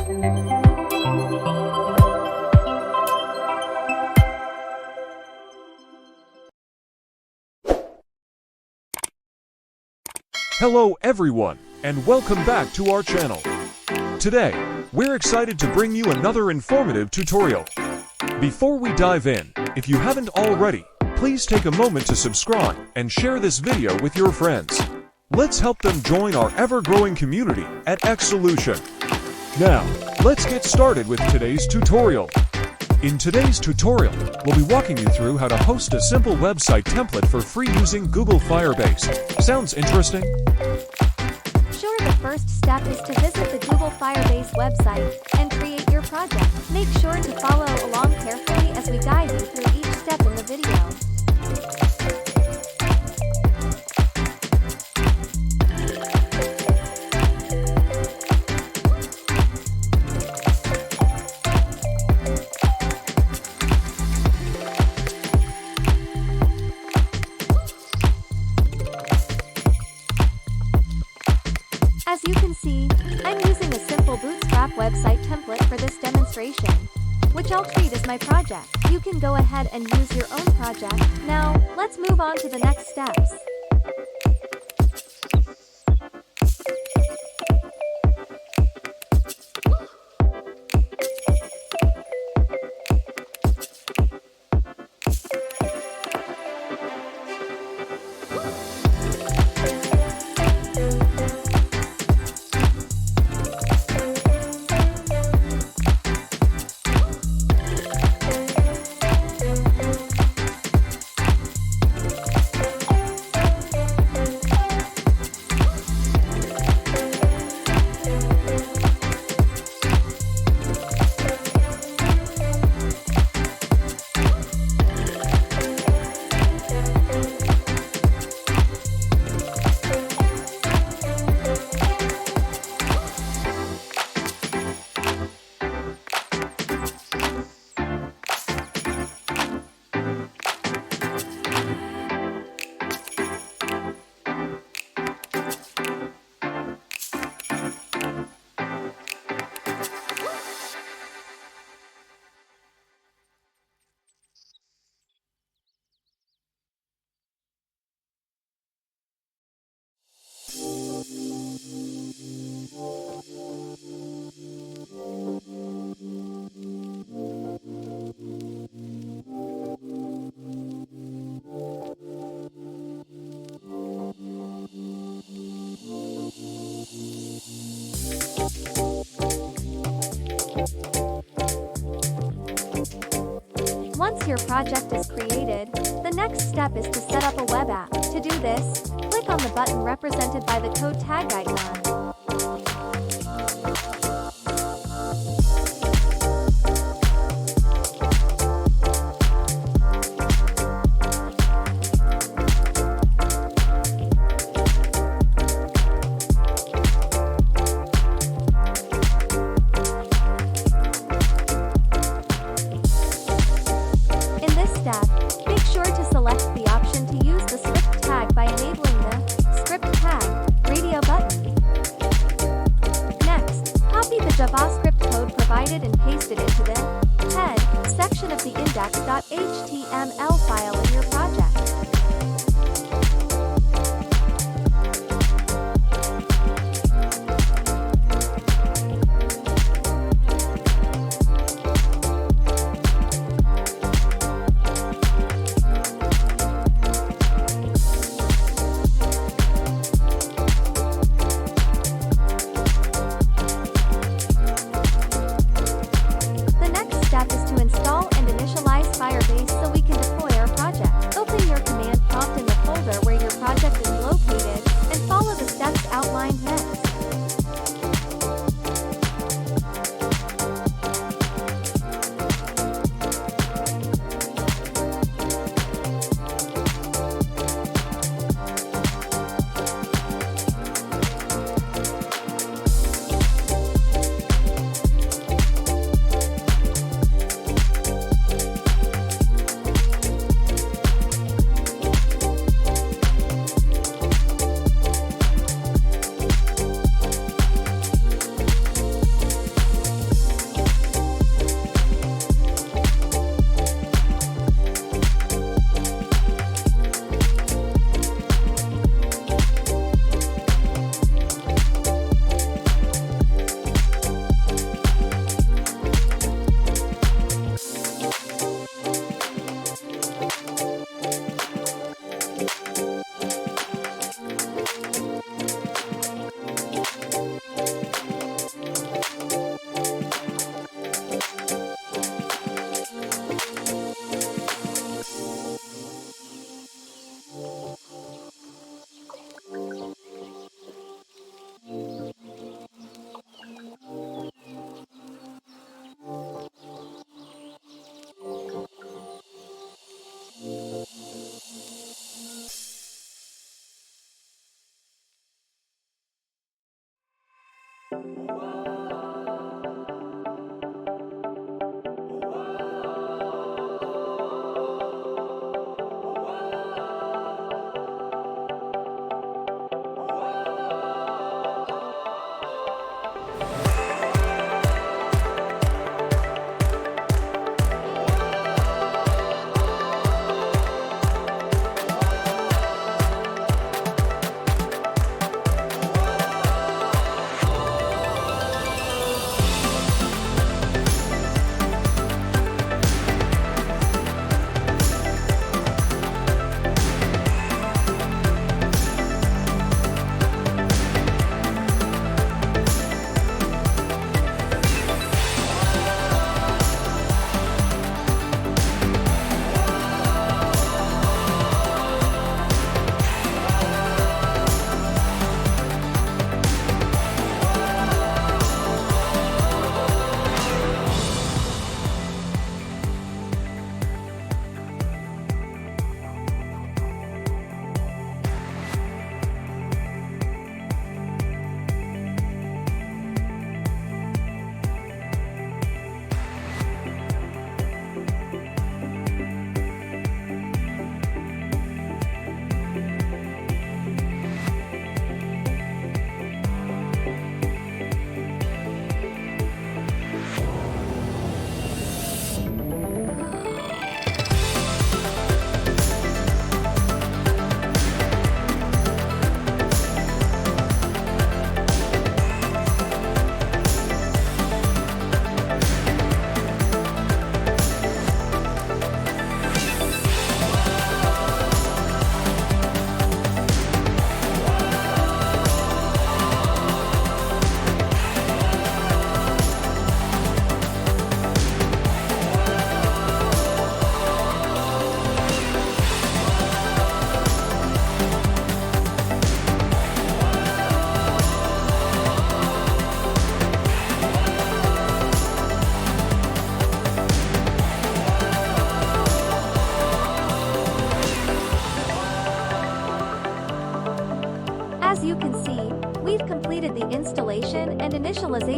Hello everyone, and welcome back to our channel. Today, we're excited to bring you another informative tutorial. Before we dive in, if you haven't already, please take a moment to subscribe and share this video with your friends. Let's help them join our ever-growing community at X Solution. Now, let's get started with today's tutorial. In today's tutorial, we'll be walking you through how to host a simple website template for free using Google Firebase. Sounds interesting? Sure, the first step is to visit the Google Firebase website and create your project. Make sure to follow along carefully as we guide you through each step in the video. As you can see, I'm using a simple Bootstrap website template for this demonstration, which I'll treat as my project. You can go ahead and use your own project. Now, let's move on to the next steps. Once your project is created, the next step is to set up a web app. To do this, click on the button represented by the code tag icon. Make sure to select the option to use the script tag by enabling the script tag radio button. Next, copy the JavaScript code provided and paste it into the head section of the index.html file in your project. Firebase so we can deploy our project. Open your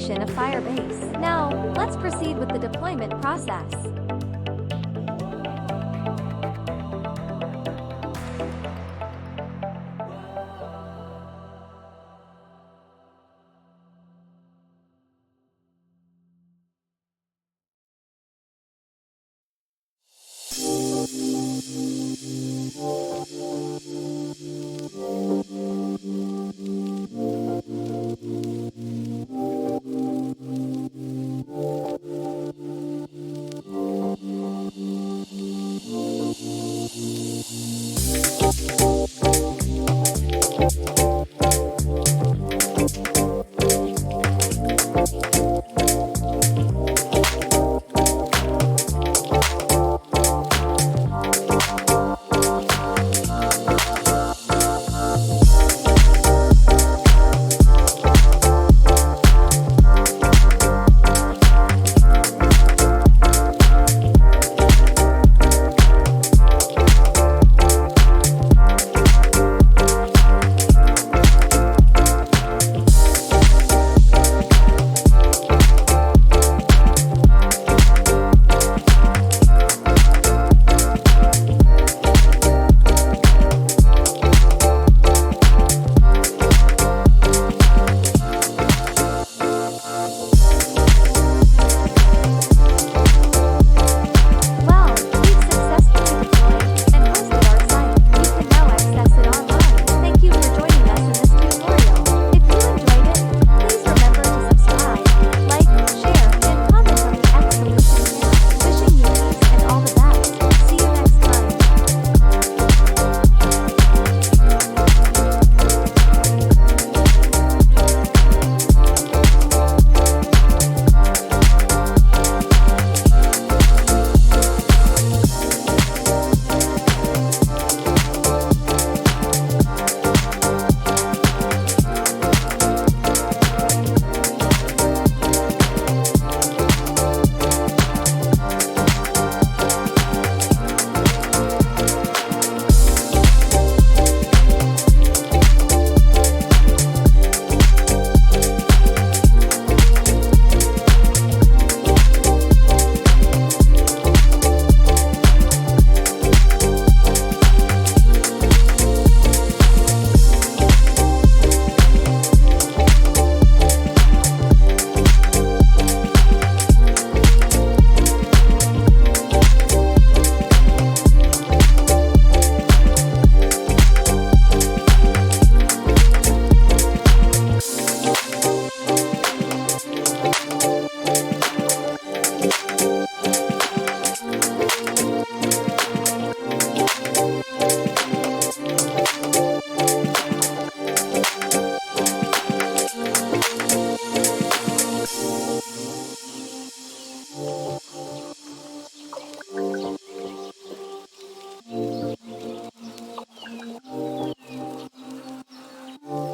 installation of Firebase. Now, let's proceed with the deployment process.